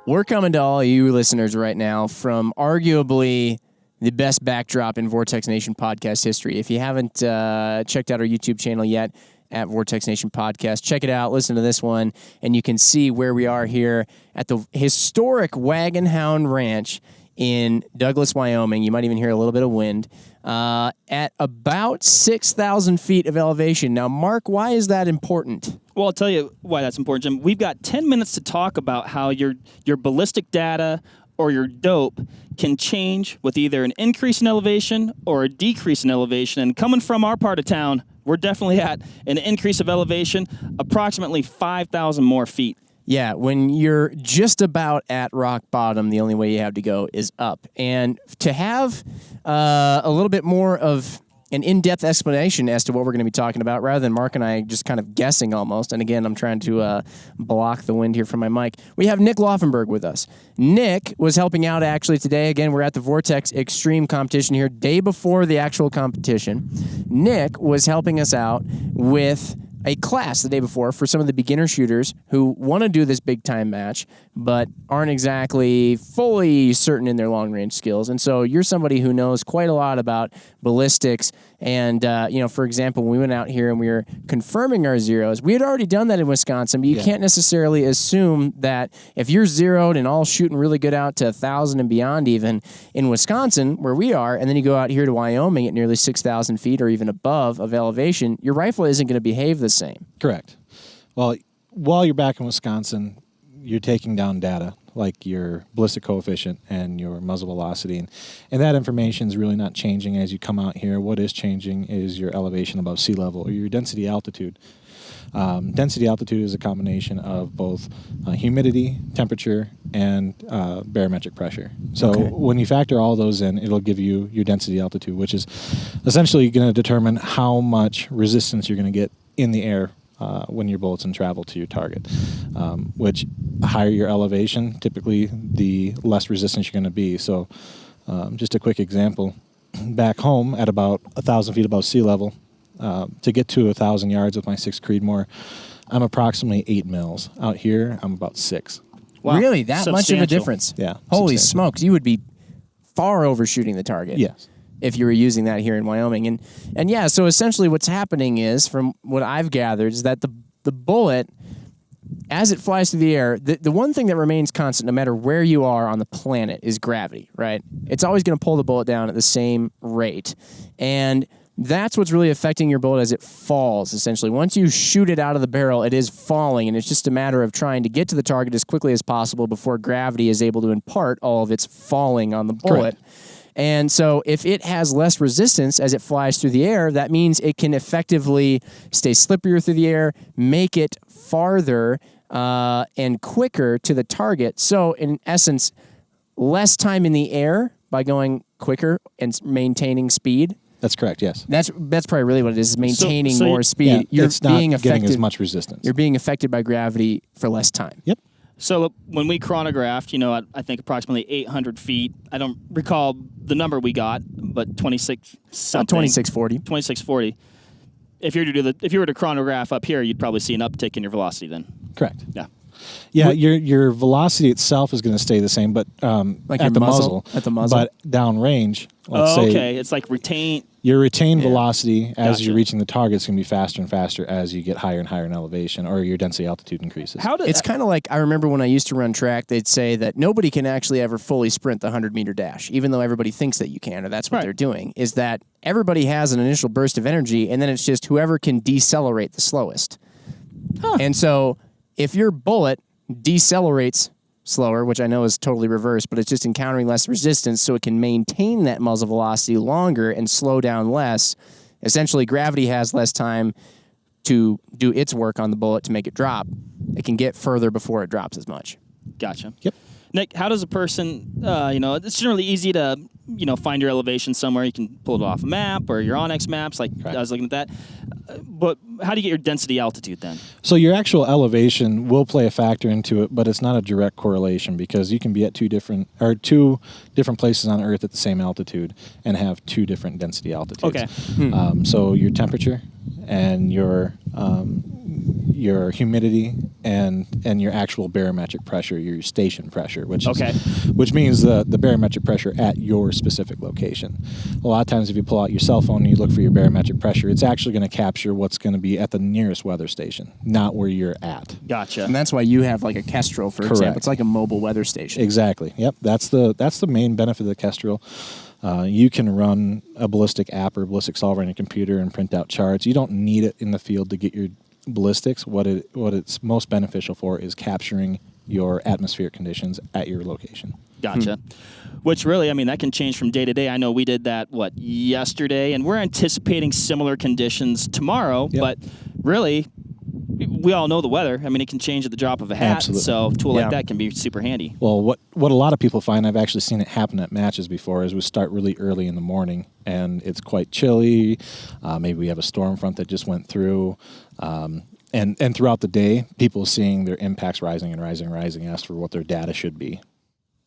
We're coming to all you listeners right now from arguably the best backdrop in Vortex Nation podcast history. If you haven't checked out our YouTube channel yet, at Vortex Nation Podcast, check it out, listen to this one, and you can see where we are here at the historic Wagonhound Ranch in Douglas, Wyoming. You might even hear a little bit of wind at about 6,000 feet of elevation. Now, Mark, why is that important? Well, I'll tell you why that's important, Jim. We've got 10 minutes to talk about how your ballistic data or your dope can change with either an increase in elevation or a decrease in elevation. And coming from our part of town, we're definitely at an increase of elevation, approximately 5,000 more feet. Yeah, when you're just about at rock bottom, the only way you have to go is up. And to have a little bit more of an in-depth explanation as to what we're going to be talking about, rather than Mark and I just kind of guessing almost, and again, I'm trying to block the wind here from my mic, we have Nick Laufenberg with us. Nick was helping out actually today. Again, we're at the Vortex Extreme competition here, day before the actual competition. Nick was helping us out with a class the day before for some of the beginner shooters who want to do this big-time match but aren't exactly fully certain in their long-range skills. And so you're somebody who knows quite a lot about ballistics. And, for example, when we went out here and we were confirming our zeros, we had already done that in Wisconsin, but you can't necessarily assume that if you're zeroed and all shooting really good out to 1,000 and beyond even in Wisconsin, where we are, and then you go out here to Wyoming at nearly 6,000 feet or even above of elevation, your rifle isn't going to behave the same. Correct. Well, while you're back in Wisconsin, you're taking down data like your ballistic coefficient and your muzzle velocity. And that information is really not changing as you come out here. What is changing is your elevation above sea level or your density altitude. Density altitude is a combination of both humidity, temperature, and barometric pressure. So when you factor all those in, it'll give you your density altitude, which is essentially going to determine how much resistance you're going to get in the air when your bullets travel to your target. Which higher your elevation, typically the less resistance you're going to be. So just a quick example, back home at about 1,000 feet above sea level, to get to 1,000 yards with my 6 Creedmoor, I'm approximately 8 mils. Out here, I'm about 6. Wow. Really? That much of a difference? Yeah. Holy smokes, you would be far overshooting the target. Yes. If you were using that here in Wyoming. And yeah, so essentially what's happening is, from what I've gathered, is that the bullet, as it flies through the air, the one thing that remains constant no matter where you are on the planet is gravity, right? It's always going to pull the bullet down at the same rate. And that's what's really affecting your bullet as it falls, essentially. Once you shoot it out of the barrel, it is falling, and it's just a matter of trying to get to the target as quickly as possible before gravity is able to impart all of its falling on the bullet. Correct. And so if it has less resistance as it flies through the air, that means it can effectively stay slipperier through the air, make it farther and quicker to the target. So in essence, less time in the air by going quicker and maintaining speed. That's correct, yes. That's probably really what it is maintaining more speed. Yeah, you're it's not being getting as much resistance. You're being affected by gravity for less time. Yep. So when we chronographed, at I think approximately 800 feet, I don't recall the number we got, but 2640. 2640. If you were to chronograph up here, you'd probably see an uptick in your velocity then. Correct. Yeah. Yeah, your velocity itself is going to stay the same, but like at the muzzle. At the muzzle. But downrange, let's say. It's like your retained velocity as you're reaching the target is going to be faster and faster as you get higher and higher in elevation, or your density altitude increases. It's kind of like, I remember when I used to run track, they'd say that nobody can actually ever fully sprint the 100-meter dash, even though everybody thinks that you can, or that's what they're doing, is that everybody has an initial burst of energy, and then it's just whoever can decelerate the slowest. Huh. And so if your bullet decelerates slower, which I know is totally reversed, but it's just encountering less resistance so it can maintain that muzzle velocity longer and slow down less. Essentially, gravity has less time to do its work on the bullet to make it drop. It can get further before it drops as much. Gotcha. Yep. Nick, how does a person, it's generally easy to, find your elevation somewhere. You can pull it off a map or your Onyx maps, like I was looking at that. But how do you get your density altitude then? So your actual elevation will play a factor into it, but it's not a direct correlation because you can be at two different places on Earth at the same altitude and have two different density altitudes. Okay. So your temperature and your humidity and your actual barometric pressure, your station pressure, which means the barometric pressure at your specific location. A lot of times if you pull out your cell phone and you look for your barometric pressure, it's actually going to capture what's going to be at the nearest weather station, not where you're at. Gotcha. And that's why you have like a Kestrel, for example. It's like a mobile weather station. Exactly. Yep. That's the main benefit of the Kestrel. You can run a ballistic app or ballistic solver on your computer and print out charts. You don't need it in the field to get your ballistics. What it's most beneficial for is capturing your atmospheric conditions at your location. Gotcha. Which really, I mean, that can change from day to day. I know we did that, yesterday, and we're anticipating similar conditions tomorrow, but really, we all know the weather. I mean, it can change at the drop of a hat, Absolutely. so a tool like that can be super handy. Well, what a lot of people find, I've actually seen it happen at matches before, is we start really early in the morning, and it's quite chilly. Maybe we have a storm front that just went through. And throughout the day, people seeing their impacts rising and rising and rising, ask for what their data should be.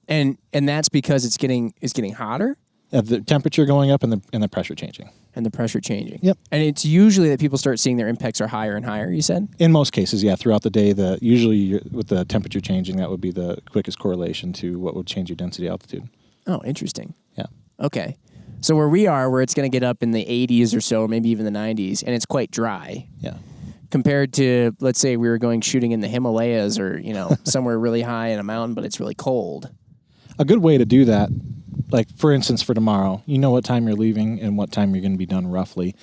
And that's because it's getting hotter? The temperature going up and the pressure changing. And the pressure changing. Yep. And it's usually that people start seeing their impacts are higher and higher, you said? In most cases, yeah. Throughout the day, usually with the temperature changing, that would be the quickest correlation to what would change your density altitude. Oh, interesting. Yeah. Okay. So where we are, where it's going to get up in the 80s or so, maybe even the 90s, and it's quite dry. Yeah. Compared to, let's say we were going shooting in the Himalayas or, somewhere really high in a mountain, but it's really cold. A good way to do that, like for instance for tomorrow, you know what time you're leaving and what time you're going to be done roughly.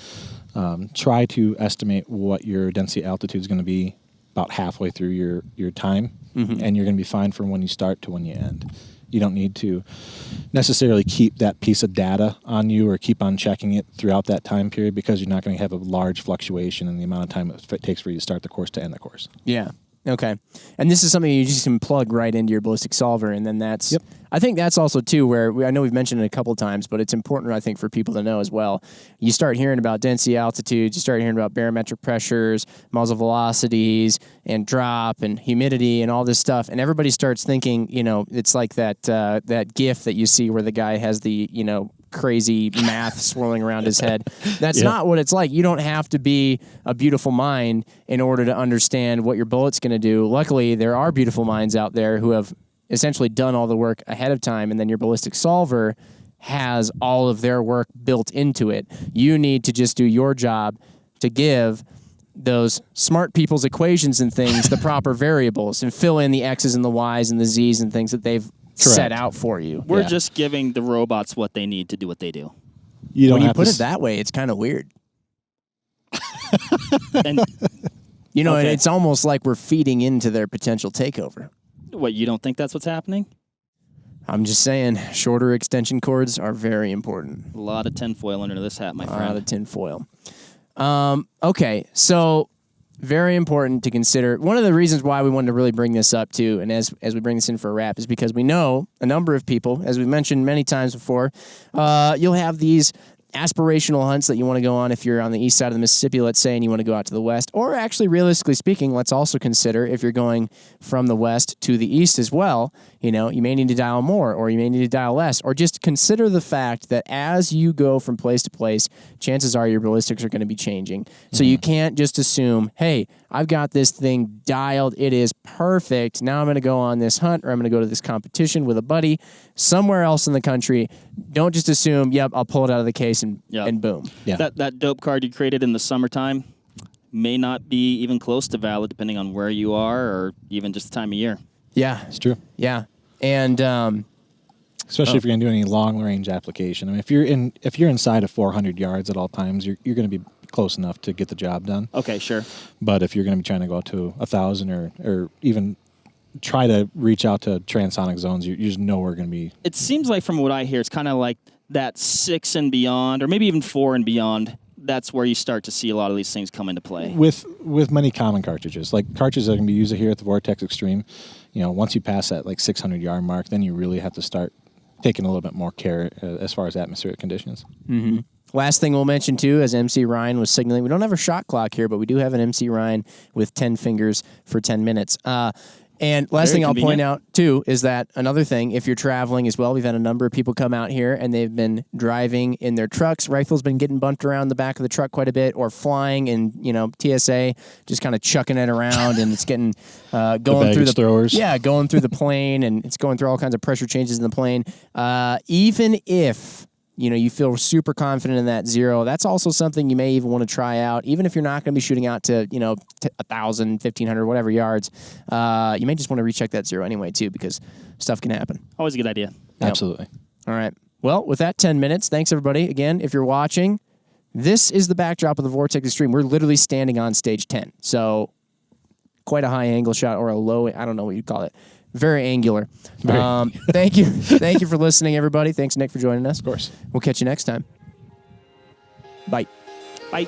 Try to estimate what your density altitude is going to be about halfway through your time, and you're going to be fine from when you start to when you end. You don't need to necessarily keep that piece of data on you or keep on checking it throughout that time period because you're not going to have a large fluctuation in the amount of time it takes for you to start the course to end the course. Yeah. Okay. And this is something you just can plug right into your ballistic solver, and then that's... Yep. I think that's also, too, where I know we've mentioned it a couple of times, but it's important, I think, for people to know as well. You start hearing about density altitudes, you start hearing about barometric pressures, muzzle velocities, and drop, and humidity, and all this stuff, and everybody starts thinking, it's like that GIF that you see where the guy has the, crazy math swirling around his head. That's not what it's like. You don't have to be a beautiful mind in order to understand what your bullet's going to do. Luckily, there are beautiful minds out there who have essentially done all the work ahead of time, and then your ballistic solver has all of their work built into it. You need to just do your job to give those smart people's equations and things the proper variables and fill in the X's and the Y's and the Z's and things that they've set out for you. We're just giving the robots what they need to do what they do. When you put it that way, it's kind of weird. And, and it's almost like we're feeding into their potential takeover. What, you don't think that's what's happening? I'm just saying, shorter extension cords are very important. A lot of tinfoil under this hat, my friend. A lot of tinfoil. Okay, so very important to consider. One of the reasons why we wanted to really bring this up, too, and as we bring this in for a wrap, is because we know a number of people, as we've mentioned many times before, you'll have these aspirational hunts that you want to go on if you're on the east side of the Mississippi, let's say, and you want to go out to the west. Or actually, realistically speaking, let's also consider if you're going from the west to the east as well, you may need to dial more or you may need to dial less. Or just consider the fact that as you go from place to place, chances are your ballistics are going to be changing. So you can't just assume, hey, I've got this thing dialed. It is perfect. Now I'm going to go on this hunt or I'm going to go to this competition with a buddy somewhere else in the country. Don't just assume, yep, I'll pull it out of the case and boom. Yeah. That dope card you created in the summertime may not be even close to valid depending on where you are or even just the time of year. Yeah. It's true. Yeah. And especially if you're going to do any long range application. I mean, if you're inside of 400 yards at all times, you're going to be close enough to get the job done. Okay, sure. But if you're going to be trying to go out to 1,000 or even try to reach out to transonic zones, you just know we're going to be... It seems like from what I hear, it's kind of like that 6 and beyond, or maybe even 4 and beyond. That's where you start to see a lot of these things come into play. With many common cartridges, like cartridges that can be used here at the Vortex Extreme, once you pass that 600-yard mark, then you really have to start taking a little bit more care as far as atmospheric conditions. Mm-hmm. Last thing we'll mention, too, as MC Ryan was signaling, we don't have a shot clock here, but we do have an MC Ryan with 10 fingers for 10 minutes. And last thing I'll point out, too, is that another thing, if you're traveling as well, we've had a number of people come out here, and they've been driving in their trucks. Rifle's been getting bumped around the back of the truck quite a bit, or flying in, TSA, just kind of chucking it around, and it's getting going through the throwers. Yeah, going through the plane, and it's going through all kinds of pressure changes in the plane. Even if you feel super confident in that zero, that's also something you may even want to try out. Even if you're not going to be shooting out to, 1,000, 1,500, whatever yards, you may just want to recheck that zero anyway, too, because stuff can happen. Always a good idea. Absolutely. All right. Well, with that 10 minutes, thanks, everybody. Again, if you're watching, this is the backdrop of the Vortex Extreme. We're literally standing on stage 10. So quite a high angle shot, or a low, I don't know what you'd call it. Very angular. Thank you. Thank you for listening, everybody. Thanks, Nick, for joining us. Of course. We'll catch you next time. Bye. Bye.